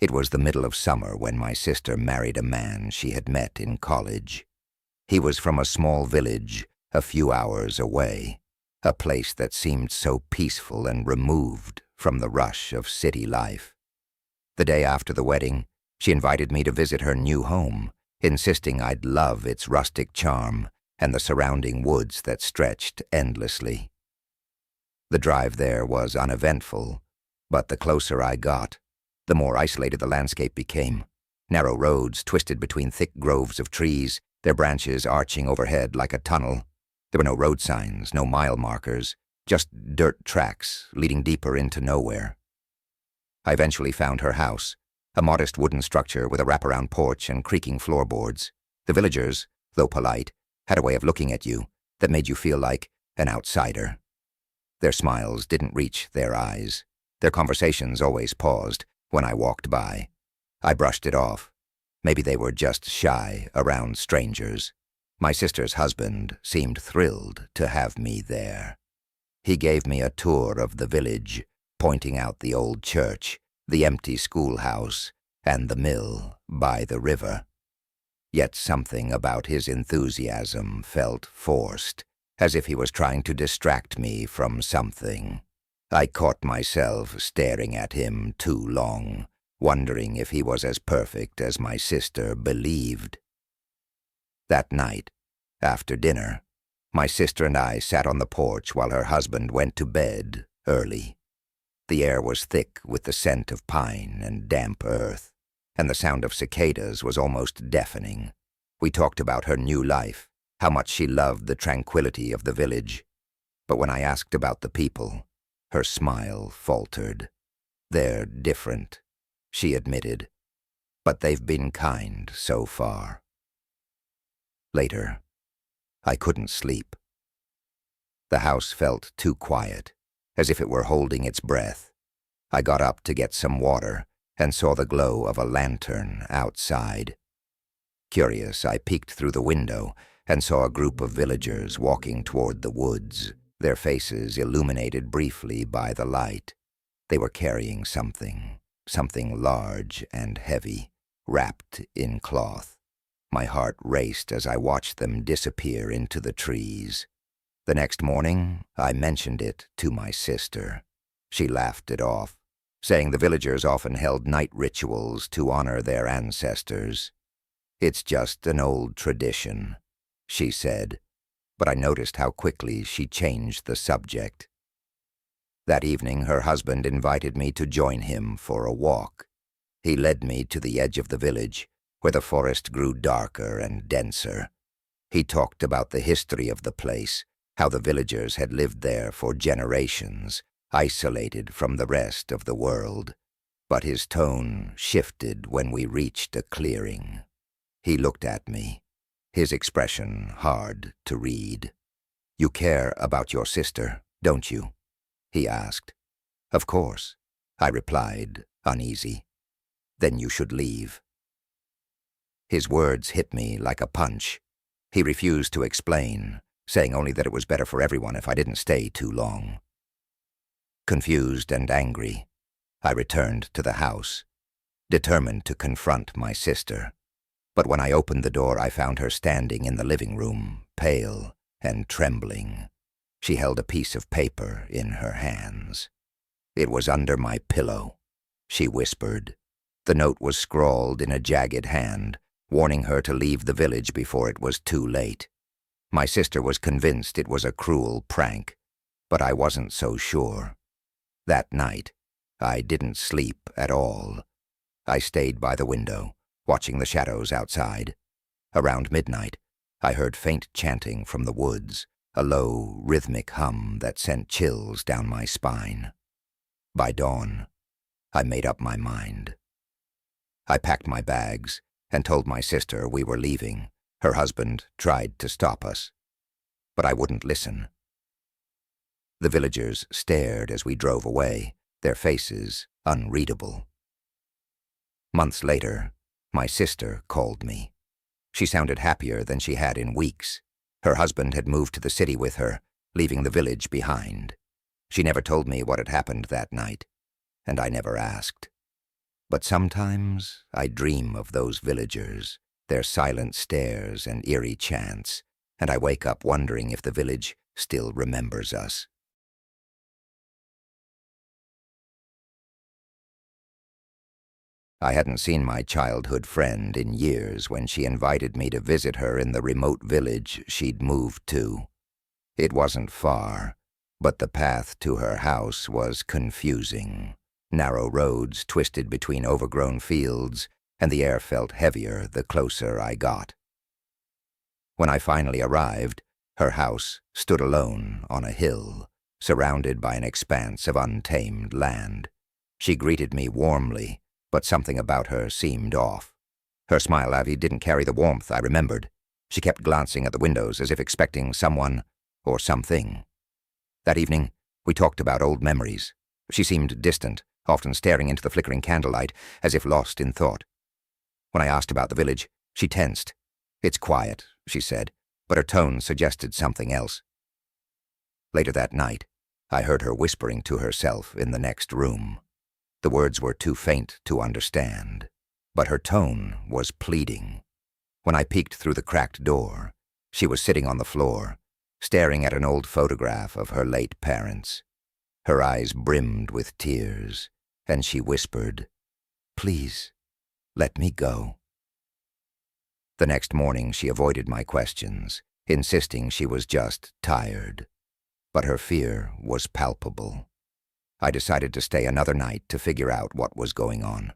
It was the middle of summer when my sister married a man she had met in college. He was from a small village a few hours away, a place that seemed so peaceful and removed from the rush of city life. The day after the wedding, she invited me to visit her new home, insisting I'd love its rustic charm and the surrounding woods that stretched endlessly. The drive there was uneventful, but the closer I got, the more isolated the landscape became. Narrow roads twisted between thick groves of trees, their branches arching overhead like a tunnel. There were no road signs, no mile markers, just dirt tracks leading deeper into nowhere. I eventually found her house, a modest wooden structure with a wraparound porch and creaking floorboards. The villagers, though polite, had a way of looking at you that made you feel like an outsider. Their smiles didn't reach their eyes. Their conversations always paused when I walked by. I brushed it off. Maybe they were just shy around strangers. My sister's husband seemed thrilled to have me there. He gave me a tour of the village, pointing out the old church, the empty schoolhouse, and the mill by the river. Yet something about his enthusiasm felt forced, as if he was trying to distract me from something. I caught myself staring at him too long, wondering if he was as perfect as my sister believed. That night, after dinner, my sister and I sat on the porch while her husband went to bed early. The air was thick with the scent of pine and damp earth, and the sound of cicadas was almost deafening. We talked about her new life, how much she loved the tranquility of the village. But when I asked about the people, her smile faltered. "They're different," she admitted, "but they've been kind so far." Later, I couldn't sleep. The house felt too quiet, as if it were holding its breath. I got up to get some water and saw the glow of a lantern outside. Curious, I peeked through the window and saw a group of villagers walking toward the woods, their faces illuminated briefly by the light. They were carrying something large and heavy, wrapped in cloth. My heart raced as I watched them disappear into the trees. The next morning, I mentioned it to my sister. She laughed it off, saying the villagers often held night rituals to honor their ancestors. "It's just an old tradition," she said, but I noticed how quickly she changed the subject. That evening, her husband invited me to join him for a walk. He led me to the edge of the village, where the forest grew darker and denser. He talked about the history of the place, how the villagers had lived there for generations, isolated from the rest of the world. But his tone shifted when we reached a clearing. He looked at me, his expression hard to read. "You care about your sister, don't you?" he asked. "Of course," I replied, uneasy. "Then you should leave." His words hit me like a punch. He refused to explain, saying only that it was better for everyone if I didn't stay too long. Confused and angry, I returned to the house, determined to confront my sister. But when I opened the door, I found her standing in the living room, pale and trembling. She held a piece of paper in her hands. "It was under my pillow," she whispered. The note was scrawled in a jagged hand, warning her to leave the village before it was too late. My sister was convinced it was a cruel prank, but I wasn't so sure. That night, I didn't sleep at all. I stayed by the window, watching the shadows outside. Around midnight, I heard faint chanting from the woods, a low, rhythmic hum that sent chills down my spine. By dawn, I made up my mind. I packed my bags and told my sister we were leaving. Her husband tried to stop us, but I wouldn't listen. The villagers stared as we drove away, their faces unreadable. Months later, my sister called me. She sounded happier than she had in weeks. Her husband had moved to the city with her, leaving the village behind. She never told me what had happened that night, and I never asked. But sometimes I dream of those villagers, their silent stares and eerie chants, and I wake up wondering if the village still remembers us. I hadn't seen my childhood friend in years when she invited me to visit her in the remote village she'd moved to. It wasn't far, but the path to her house was confusing. Narrow roads twisted between overgrown fields, and the air felt heavier the closer I got. When I finally arrived, her house stood alone on a hill, surrounded by an expanse of untamed land. She greeted me warmly, but something about her seemed off. Her smile, Avi, didn't carry the warmth I remembered. She kept glancing at the windows as if expecting someone or something. That evening, we talked about old memories. She seemed distant, often staring into the flickering candlelight as if lost in thought. When I asked about the village, she tensed. "It's quiet," she said, but her tone suggested something else. Later that night, I heard her whispering to herself in the next room. The words were too faint to understand, but her tone was pleading. When I peeked through the cracked door, she was sitting on the floor, staring at an old photograph of her late parents. Her eyes brimmed with tears, and she whispered, "Please, let me go." The next morning she avoided my questions, insisting she was just tired. But her fear was palpable. I decided to stay another night to figure out what was going on.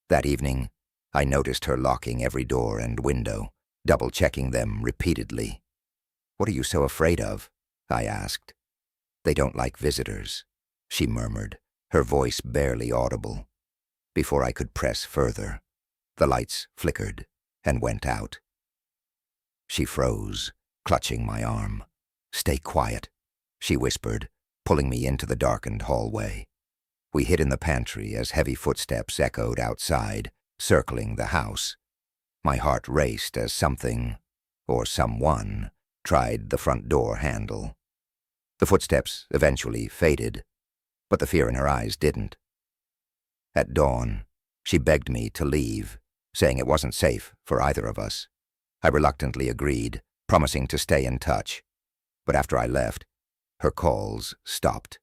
That evening, I noticed her locking every door and window, double-checking them repeatedly. "What are you so afraid of?" I asked. "They don't like visitors," she murmured, her voice barely audible. Before I could press further, the lights flickered and went out. She froze, clutching my arm. "Stay quiet," she whispered, pulling me into the darkened hallway. We hid in the pantry as heavy footsteps echoed outside, circling the house. My heart raced as something, or someone, tried the front door handle. The footsteps eventually faded, but the fear in her eyes didn't. At dawn, she begged me to leave, saying it wasn't safe for either of us. I reluctantly agreed, promising to stay in touch. But after I left, her calls stopped.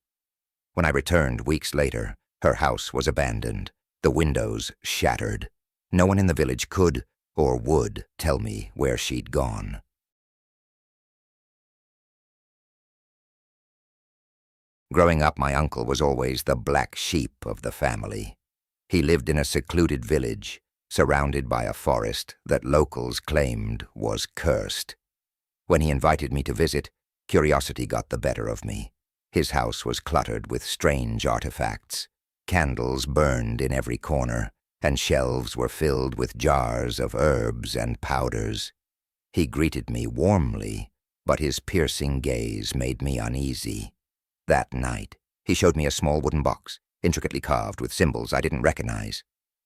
When I returned weeks later, her house was abandoned, the windows shattered. No one in the village could or would tell me where she'd gone. Growing up, my uncle was always the black sheep of the family. He lived in a secluded village, surrounded by a forest that locals claimed was cursed. When he invited me to visit, curiosity got the better of me. His house was cluttered with strange artifacts. Candles burned in every corner, and shelves were filled with jars of herbs and powders. He greeted me warmly, but his piercing gaze made me uneasy. That night, he showed me a small wooden box, intricately carved with symbols I didn't recognize.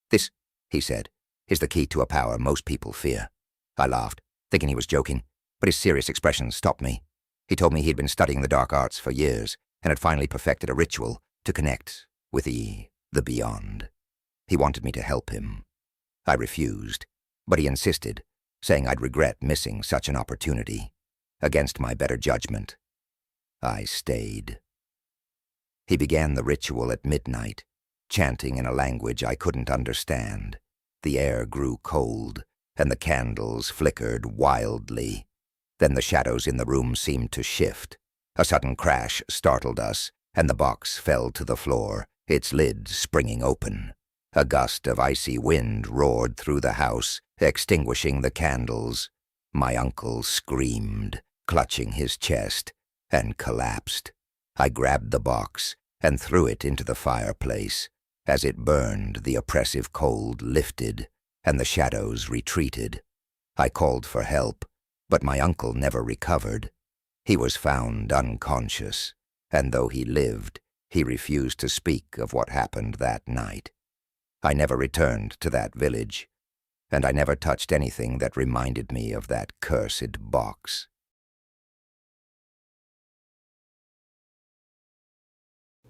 "This," he said, "is the key to a power most people fear." I laughed, thinking he was joking, but his serious expression stopped me. He told me he'd been studying the dark arts for years and had finally perfected a ritual to connect with the beyond. He wanted me to help him. I refused, but he insisted, saying I'd regret missing such an opportunity. Against my better judgment, I stayed. He began the ritual at midnight, chanting in a language I couldn't understand. The air grew cold, and the candles flickered wildly. Then the shadows in the room seemed to shift. A sudden crash startled us, and the box fell to the floor, its lid springing open. A gust of icy wind roared through the house, extinguishing the candles. My uncle screamed, clutching his chest, and collapsed. I grabbed the box and threw it into the fireplace. As it burned, the oppressive cold lifted, and the shadows retreated. I called for help, but my uncle never recovered. He was found unconscious, and though he lived, he refused to speak of what happened that night. I never returned to that village, and I never touched anything that reminded me of that cursed box.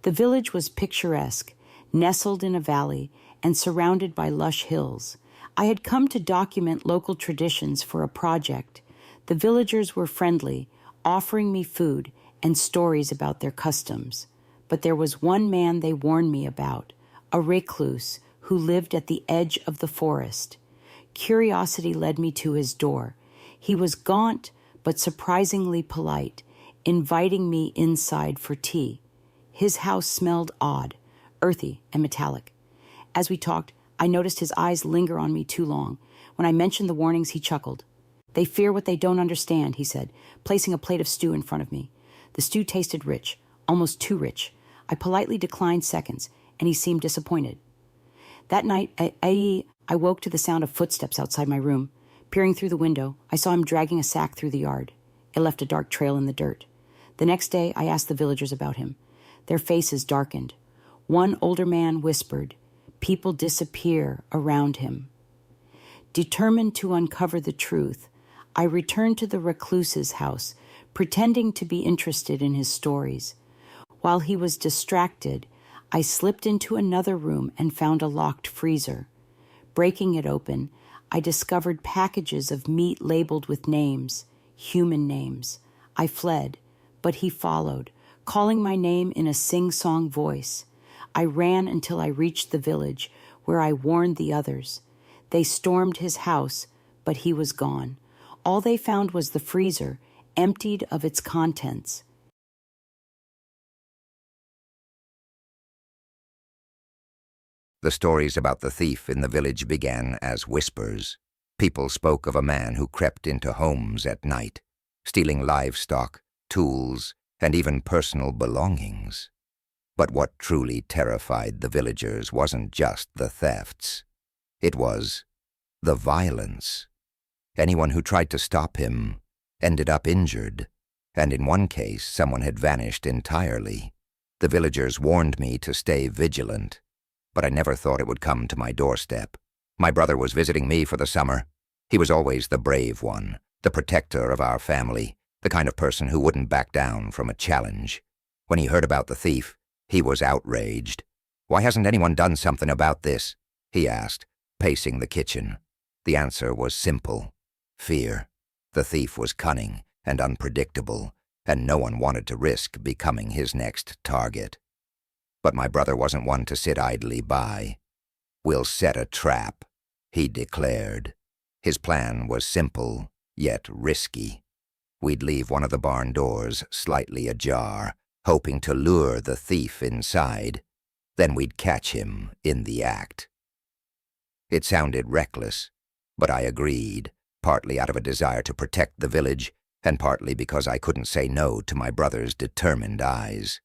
The village was picturesque, nestled in a valley, and surrounded by lush hills. I had come to document local traditions for a project. The villagers were friendly, offering me food and stories about their customs. But there was one man they warned me about, a recluse who lived at the edge of the forest. Curiosity led me to his door. He was gaunt but surprisingly polite, inviting me inside for tea. His house smelled odd, earthy and metallic. As we talked, I noticed his eyes linger on me too long. When I mentioned the warnings, he chuckled. "They fear what they don't understand," he said, placing a plate of stew in front of me. The stew tasted rich, almost too rich. I politely declined seconds, and he seemed disappointed. That night, I woke to the sound of footsteps outside my room. Peering through the window, I saw him dragging a sack through the yard. It left a dark trail in the dirt. The next day, I asked the villagers about him. Their faces darkened. One older man whispered, "People disappear around him." Determined to uncover the truth, I returned to the recluse's house, pretending to be interested in his stories. While he was distracted, I slipped into another room and found a locked freezer. Breaking it open, I discovered packages of meat labeled with names, human names. I fled, but he followed, calling my name in a sing-song voice. I ran until I reached the village, where I warned the others. They stormed his house, but he was gone. All they found was the freezer, emptied of its contents. The stories about the thief in the village began as whispers. People spoke of a man who crept into homes at night, stealing livestock, tools, and even personal belongings. But what truly terrified the villagers wasn't just the thefts. It was the violence. Anyone who tried to stop him ended up injured, and in one case someone had vanished entirely. The villagers warned me to stay vigilant, but I never thought it would come to my doorstep. My brother was visiting me for the summer. He was always the brave one, the protector of our family, the kind of person who wouldn't back down from a challenge. When he heard about the thief, he was outraged. "Why hasn't anyone done something about this?" he asked, pacing the kitchen. The answer was simple: fear. The thief was cunning and unpredictable, and no one wanted to risk becoming his next target. But my brother wasn't one to sit idly by. "We'll set a trap," he declared. His plan was simple, yet risky. We'd leave one of the barn doors slightly ajar, hoping to lure the thief inside. Then we'd catch him in the act. It sounded reckless, but I agreed, partly out of a desire to protect the village, and partly because I couldn't say no to my brother's determined eyes.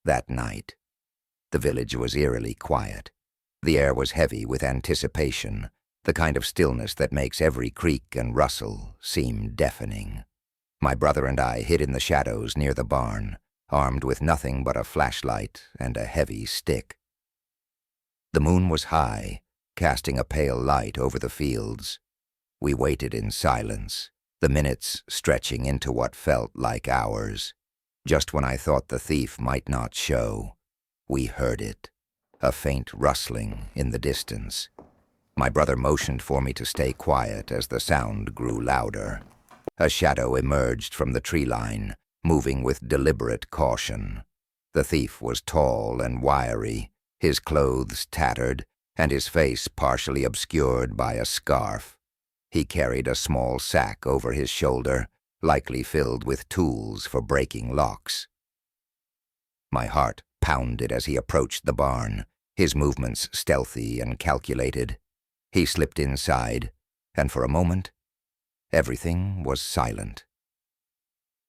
That night, the village was eerily quiet. The air was heavy with anticipation, the kind of stillness that makes every creak and rustle seem deafening. My brother and I hid in the shadows near the barn, armed with nothing but a flashlight and a heavy stick. The moon was high, casting a pale light over the fields. We waited in silence, the minutes stretching into what felt like hours. Just when I thought the thief might not show, we heard it, a faint rustling in the distance. My brother motioned for me to stay quiet as the sound grew louder. A shadow emerged from the tree line, moving with deliberate caution. The thief was tall and wiry, his clothes tattered, and his face partially obscured by a scarf. He carried a small sack over his shoulder, likely filled with tools for breaking locks. My heart pounded as he approached the barn, his movements stealthy and calculated. He slipped inside, and for a moment, everything was silent.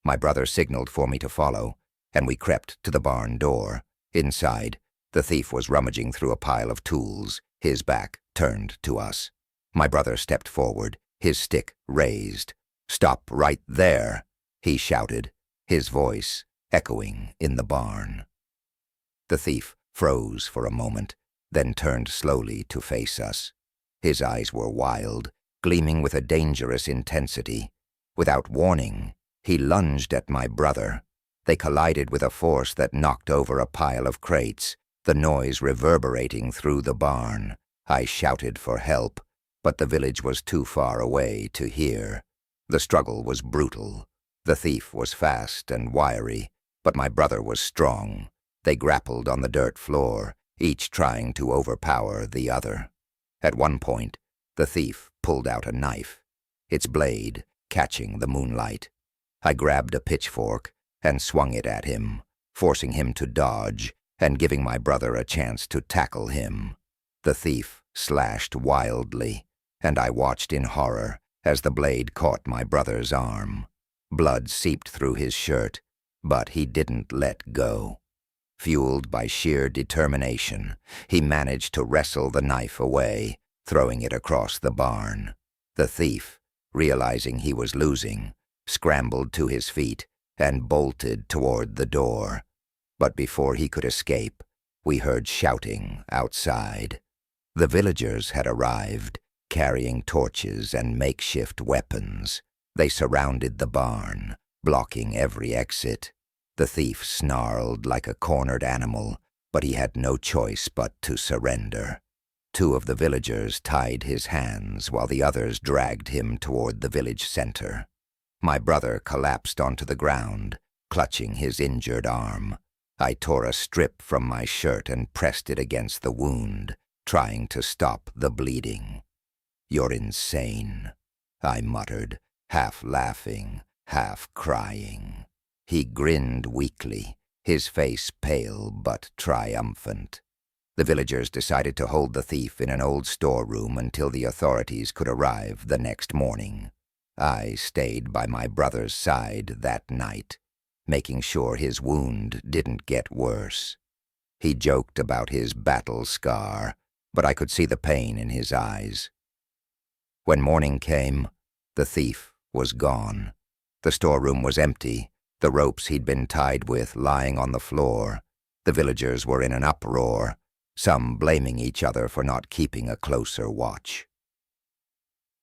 My brother signaled for me to follow, and we crept to the barn door. Inside, the thief was rummaging through a pile of tools, his back turned to us. My brother stepped forward, his stick raised. "Stop right there," he shouted, his voice echoing in the barn. The thief froze for a moment, then turned slowly to face us. His eyes were wild, gleaming with a dangerous intensity. Without warning, he lunged at my brother. They collided with a force that knocked over a pile of crates, the noise reverberating through the barn. I shouted for help, but the village was too far away to hear. The struggle was brutal. The thief was fast and wiry, but my brother was strong. They grappled on the dirt floor, each trying to overpower the other. At one point, the thief pulled out a knife, its blade catching the moonlight. I grabbed a pitchfork and swung it at him, forcing him to dodge and giving my brother a chance to tackle him. The thief slashed wildly, and I watched in horror as the blade caught my brother's arm. Blood seeped through his shirt, but he didn't let go. Fueled by sheer determination, he managed to wrestle the knife away, throwing it across the barn. The thief, realizing he was losing, scrambled to his feet and bolted toward the door. But before he could escape, we heard shouting outside. The villagers had arrived, carrying torches and makeshift weapons. They surrounded the barn, blocking every exit. The thief snarled like a cornered animal, but he had no choice but to surrender. Two of the villagers tied his hands while the others dragged him toward the village center. My brother collapsed onto the ground, clutching his injured arm. I tore a strip from my shirt and pressed it against the wound, trying to stop the bleeding. "You're insane," I muttered, half laughing, half crying. He grinned weakly, his face pale but triumphant. The villagers decided to hold the thief in an old storeroom until the authorities could arrive the next morning. I stayed by my brother's side that night, making sure his wound didn't get worse. He joked about his battle scar, but I could see the pain in his eyes. When morning came, the thief was gone. The storeroom was empty, the ropes he'd been tied with lying on the floor. The villagers were in an uproar, some blaming each other for not keeping a closer watch.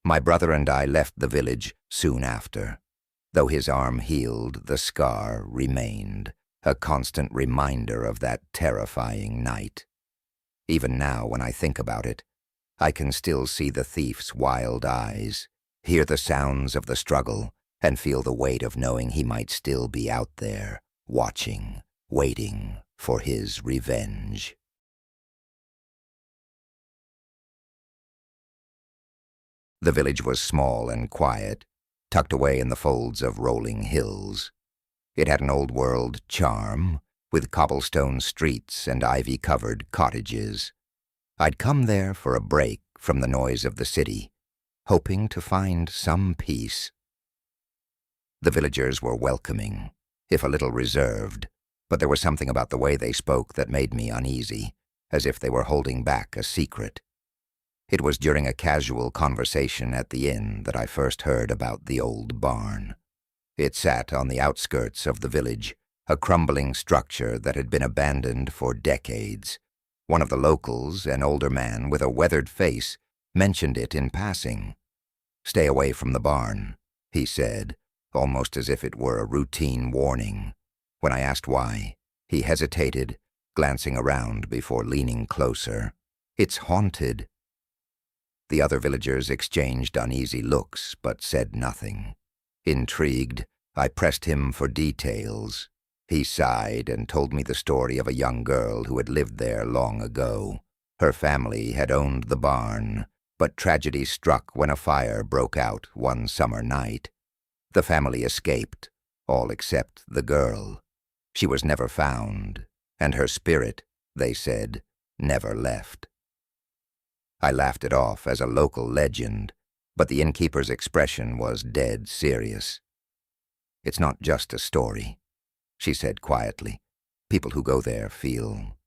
My brother and I left the village soon after. Though his arm healed, the scar remained, a constant reminder of that terrifying night. Even now, when I think about it, I can still see the thief's wild eyes, hear the sounds of the struggle, and feel the weight of knowing he might still be out there, watching, waiting for his revenge. The village was small and quiet, tucked away in the folds of rolling hills. It had an old-world charm, with cobblestone streets and ivy-covered cottages. I'd come there for a break from the noise of the city, hoping to find some peace. The villagers were welcoming, if a little reserved, but there was something about the way they spoke that made me uneasy, as if they were holding back a secret. It was during a casual conversation at the inn that I first heard about the old barn. It sat on the outskirts of the village, a crumbling structure that had been abandoned for decades. One of the locals, an older man with a weathered face, mentioned it in passing. "Stay away from the barn," he said, almost as if it were a routine warning. When I asked why, he hesitated, glancing around before leaning closer. "It's haunted." The other villagers exchanged uneasy looks, but said nothing. Intrigued, I pressed him for details. He sighed and told me the story of a young girl who had lived there long ago. Her family had owned the barn, but tragedy struck when a fire broke out one summer night. The family escaped, all except the girl. She was never found, and her spirit, they said, never left. I laughed it off as a local legend, but the innkeeper's expression was dead serious. "It's not just a story," she said quietly. "People who go there feel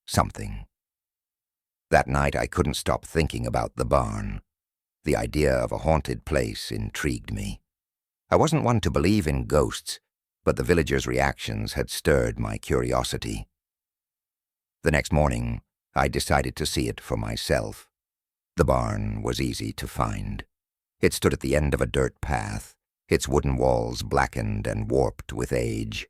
something." That night I couldn't stop thinking about the barn. The idea of a haunted place intrigued me. I wasn't one to believe in ghosts, but the villagers' reactions had stirred my curiosity. The next morning, I decided to see it for myself. The barn was easy to find. It stood at the end of a dirt path, its wooden walls blackened and warped with age.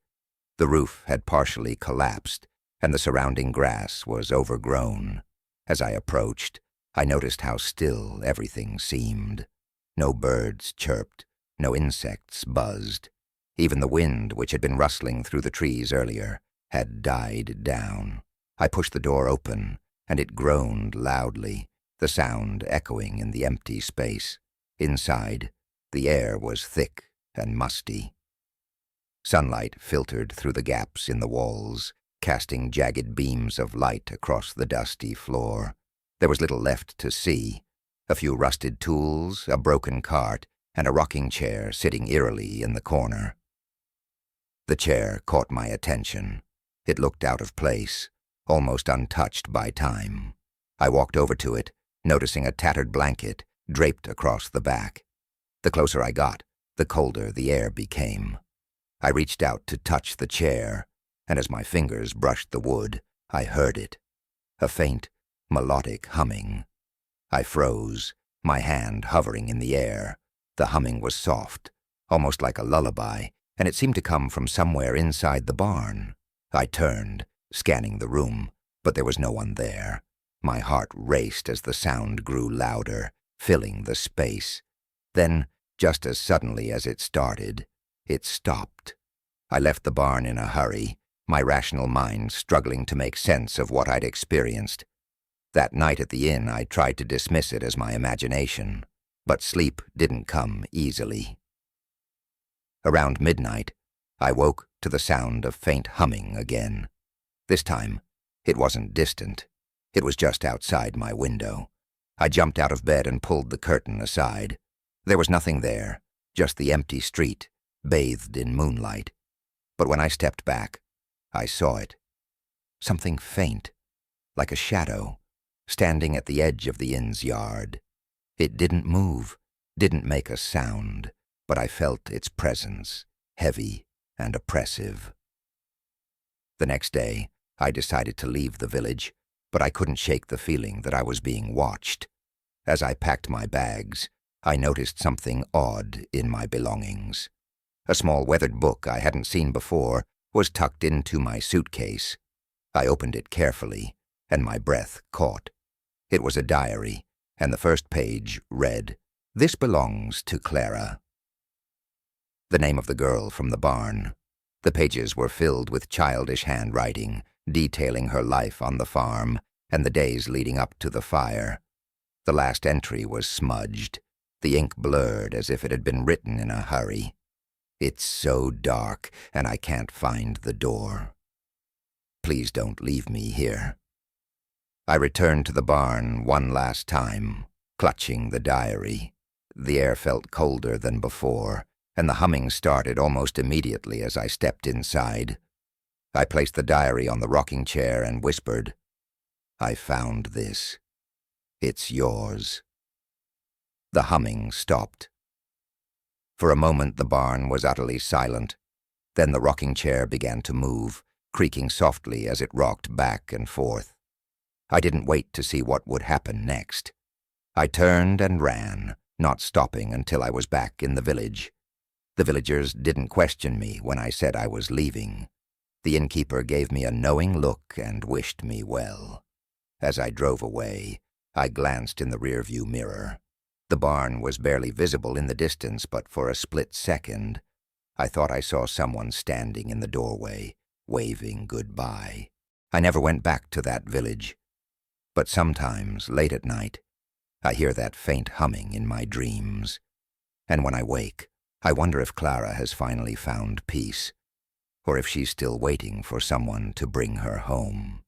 The roof had partially collapsed, and the surrounding grass was overgrown. As I approached, I noticed how still everything seemed. No birds chirped, no insects buzzed. Even the wind, which had been rustling through the trees earlier, had died down. I pushed the door open, and it groaned loudly, the sound echoing in the empty space. Inside, the air was thick and musty. Sunlight filtered through the gaps in the walls, casting jagged beams of light across the dusty floor. There was little left to see. A few rusted tools, a broken cart, and a rocking chair sitting eerily in the corner. The chair caught my attention. It looked out of place, almost untouched by time. I walked over to it, noticing a tattered blanket draped across the back. The closer I got, the colder the air became. I reached out to touch the chair, and as my fingers brushed the wood, I heard it. A faint, melodic humming. I froze, my hand hovering in the air. The humming was soft, almost like a lullaby, and it seemed to come from somewhere inside the barn. I turned, scanning the room, but there was no one there. My heart raced as the sound grew louder, filling the space. Then, just as suddenly as it started, it stopped. I left the barn in a hurry, my rational mind struggling to make sense of what I'd experienced. That night at the inn, I tried to dismiss it as my imagination, but sleep didn't come easily. Around midnight, I woke to the sound of faint humming again. This time, it wasn't distant. It was just outside my window. I jumped out of bed and pulled the curtain aside. There was nothing there, just the empty street, bathed in moonlight. But when I stepped back, I saw it. Something faint, like a shadow, standing at the edge of the inn's yard. It didn't move, didn't make a sound, but I felt its presence, heavy and oppressive. The next day, I decided to leave the village, but I couldn't shake the feeling that I was being watched. As I packed my bags, I noticed something odd in my belongings. A small weathered book I hadn't seen before was tucked into my suitcase. I opened it carefully, and my breath caught. It was a diary, and the first page read, "This belongs to Clara." The name of the girl from the barn. The pages were filled with childish handwriting, detailing her life on the farm and the days leading up to the fire. The last entry was smudged, the ink blurred as if it had been written in a hurry. "It's so dark, and I can't find the door. Please don't leave me here." I returned to the barn one last time, clutching the diary. The air felt colder than before, and the humming started almost immediately as I stepped inside. I placed the diary on the rocking chair and whispered, "I found this. It's yours." The humming stopped. For a moment the barn was utterly silent. Then the rocking chair began to move, creaking softly as it rocked back and forth. I didn't wait to see what would happen next. I turned and ran, not stopping until I was back in the village. The villagers didn't question me when I said I was leaving. The innkeeper gave me a knowing look and wished me well. As I drove away, I glanced in the rearview mirror. The barn was barely visible in the distance, but for a split second, I thought I saw someone standing in the doorway, waving goodbye. I never went back to that village. But sometimes, late at night, I hear that faint humming in my dreams. And when I wake, I wonder if Clara has finally found peace, or if she's still waiting for someone to bring her home.